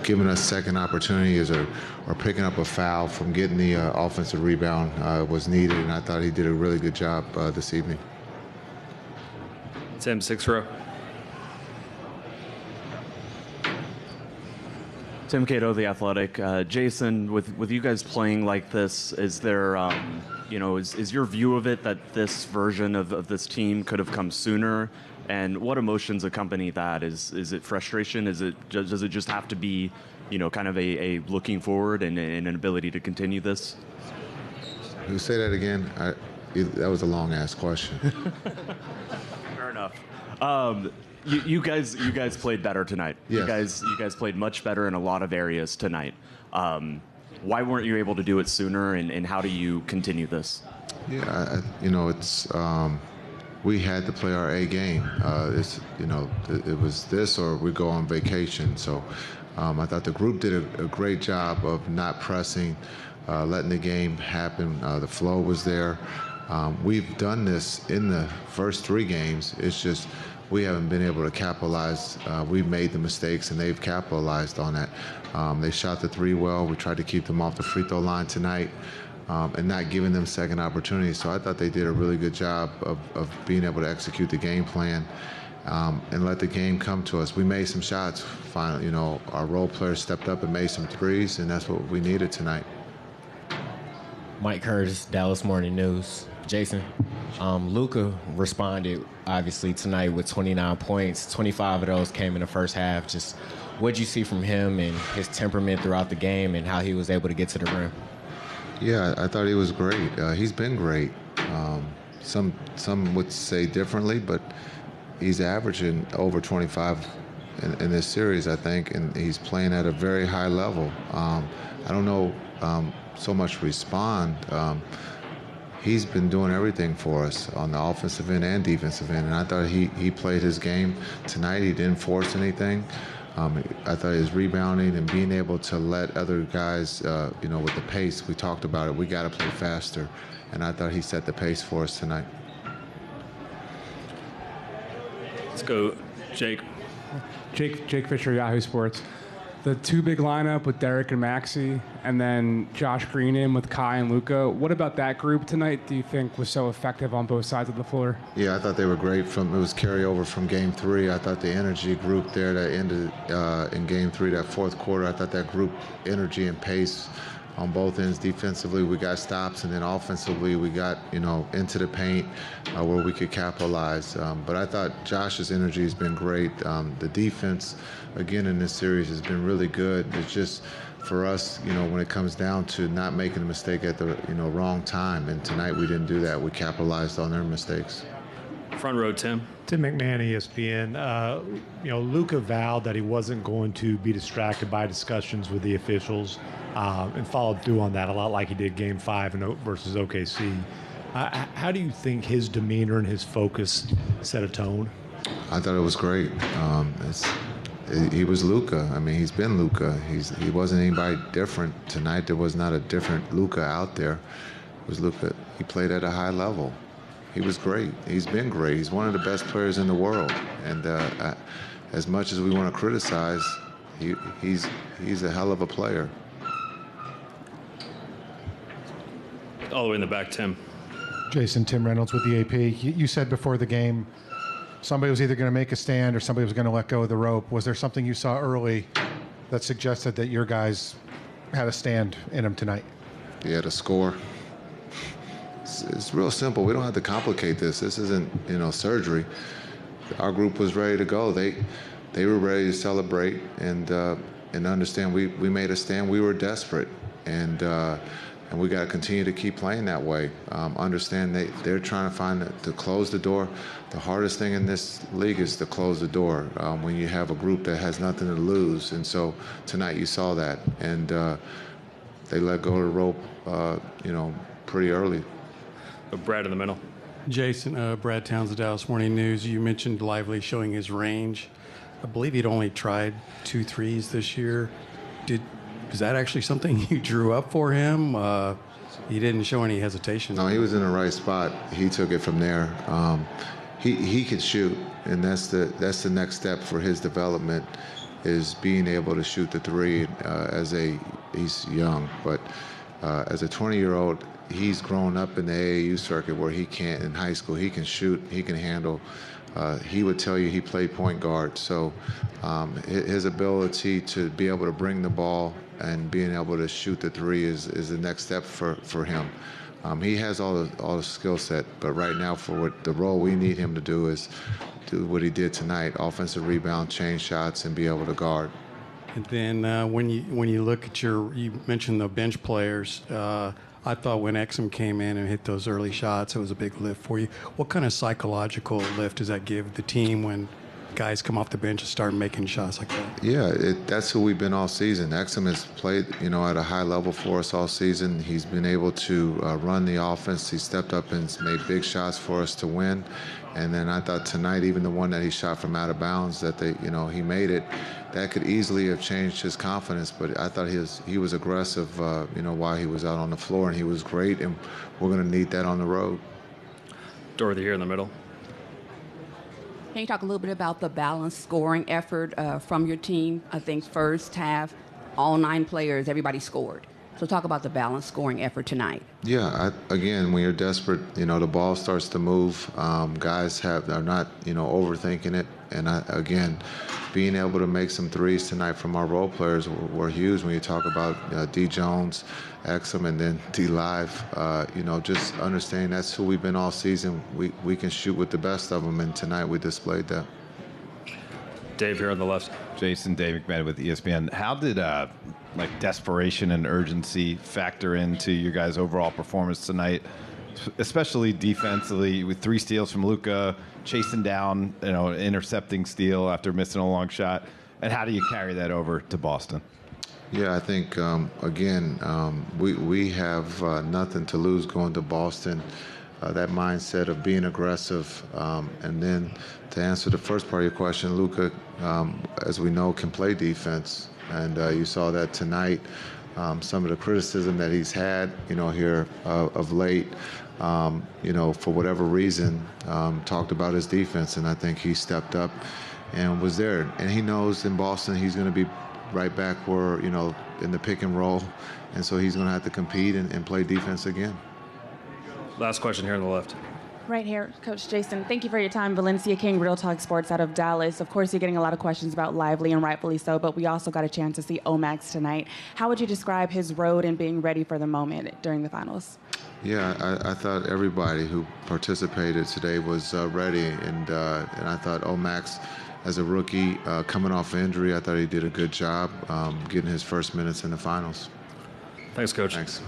giving us second opportunities or picking up a foul from getting the offensive rebound was needed, and I thought he did a really good job this evening. Tim, 6th row. Tim Cato, The Athletic. Jason, with you guys playing like this, is there, is your view of it that this version of this team could have come sooner? And what emotions accompany that? Is it frustration? Does it just have to be, kind of a looking forward and an ability to continue this? You say that again? That was a long-ass question. Fair enough. You guys played better tonight. Yes. You guys played much better in a lot of areas tonight. Why weren't you able to do it sooner, and how do you continue this? Yeah, it's we had to play our A game. It was this or we go on vacation. So I thought the group did a great job of not pressing, letting the game happen. The flow was there. We've done this in the first 3 games. It's just we haven't been able to capitalize. We've made the mistakes, and they've capitalized on that. They shot the 3 well. We tried to keep them off the free throw line tonight and not giving them second opportunities. So I thought they did a really good job of being able to execute the game plan and let the game come to us. We made some shots. Finally, our role players stepped up and made some threes, and that's what we needed tonight. Mike Curtis, Dallas Morning News. Jason, Luka responded, obviously, tonight with 29 points. 25 of those came in the first half. Just what did you see from him and his temperament throughout the game and how he was able to get to the rim? Yeah, I thought he was great. He's been great. Some would say differently, but he's averaging over 25 in this series, I think, and he's playing at a very high level. I don't know so much respond. He's been doing everything for us on the offensive end and defensive end, and I thought he played his game tonight. He didn't force anything. I thought his rebounding and being able to let other guys, with the pace, we talked about it, we got to play faster, and I thought he set the pace for us tonight. Let's go, Jake. Jake Fisher, Yahoo Sports. The 2 big lineup with Derek and Maxey, and then Josh Green in with Kai and Luka. What about that group tonight do you think was so effective on both sides of the floor? Yeah, I thought they were great. It was carryover from Game 3. I thought the energy group there that ended in Game 3, that fourth quarter, I thought that group energy and pace on both ends. Defensively, we got stops, and then offensively, we got into the paint where we could capitalize. But I thought Josh's energy has been great. The defense, again, in this series has been really good. It's just for us, when it comes down to not making a mistake at the wrong time, and tonight we didn't do that. We capitalized on their mistakes. Front row, Tim. Tim McMahon, ESPN. Luka vowed that he wasn't going to be distracted by discussions with the officials and followed through on that a lot like he did Game 5 versus OKC. How do you think his demeanor and his focus set a tone? I thought it was great. He was Luka. I mean, he's been Luka. He wasn't anybody different. Tonight there was not a different Luka out there. It was Luka. He played at a high level. He was great. He's been great. He's one of the best players in the world. And as much as we want to criticize, he's a hell of a player. All the way in the back, Tim. Jason, Tim Reynolds with the AP. You said before the game somebody was either going to make a stand or somebody was going to let go of the rope. Was there something you saw early that suggested that your guys had a stand in them tonight? Yeah, to score. It's real simple. We don't have to complicate this. This isn't, surgery. Our group was ready to go. They were ready to celebrate and understand we made a stand. We were desperate, and we got to continue to keep playing that way. Understand they're trying to close the door. The hardest thing in this league is to close the door when you have a group that has nothing to lose. And so tonight you saw that, and they let go of the rope, pretty early. Brad in the middle. Jason, Brad Townsend, Dallas Morning News. You mentioned Lively showing his range. I believe he'd only tried 2 threes this year. Is that actually something you drew up for him? He didn't show any hesitation. No, he was in the right spot. He took it from there. He could shoot, and that's the next step for his development is being able to shoot the three. He's young, but as a 20-year-old, he's grown up in the AAU circuit where he can't. In high school, he can shoot, he can handle. He would tell you he played point guard, so his ability to be able to bring the ball and being able to shoot the three is the next step for him. He has all the skill set, but right now for what the role we need him to do is do what he did tonight: offensive rebound, change shots, and be able to guard. And then when you look at you mentioned the bench players. I thought when Exum came in and hit those early shots, it was a big lift for you. What kind of psychological lift does that give the team when guys come off the bench and start making shots like that? Yeah, that's who we've been all season. Exum has played, at a high level for us all season. He's been able to run the offense. He stepped up and made big shots for us to win. And then I thought tonight, even the one that he shot from out of bounds, that he made it. That could easily have changed his confidence, but I thought he was aggressive, while he was out on the floor, and he was great, and we're going to need that on the road. Dorothy here in the middle. Can you talk a little bit about the balanced scoring effort from your team? I think first half, all 9 players, everybody scored. So talk about the balanced scoring effort tonight. Yeah, again, when you're desperate, the ball starts to move. Guys are not, overthinking it. And again, being able to make some threes tonight from our role players were huge. When you talk about D. Jones, Exum, and then D. Live, just understanding that's who we've been all season. We can shoot with the best of them, and tonight we displayed that. Dave here on the left. Jason, Dave McMahon with ESPN. How did desperation and urgency factor into your guys' overall performance tonight, especially defensively with 3 steals from Luka, chasing down, intercepting steal after missing a long shot, and how do you carry that over to Boston? Yeah, I think we have nothing to lose going to Boston. That mindset of being aggressive, and then to answer the first part of your question, Luka, as we know, can play defense, and you saw that tonight. Some of the criticism that he's had, here of late, for whatever reason, talked about his defense, and I think he stepped up and was there. And he knows in Boston he's going to be right back where, in the pick and roll, and so he's going to have to compete and play defense again. Last question here on the left. Right here, Coach Jason. Thank you for your time. Valencia King, Real Talk Sports out of Dallas. Of course, you're getting a lot of questions about Lively, and rightfully so, but we also got a chance to see Omax tonight. How would you describe his road and being ready for the moment during the finals? Yeah, I thought everybody who participated today was ready, and I thought Omax, as a rookie, coming off injury, I thought he did a good job getting his first minutes in the finals. Thanks, Coach. Thanks.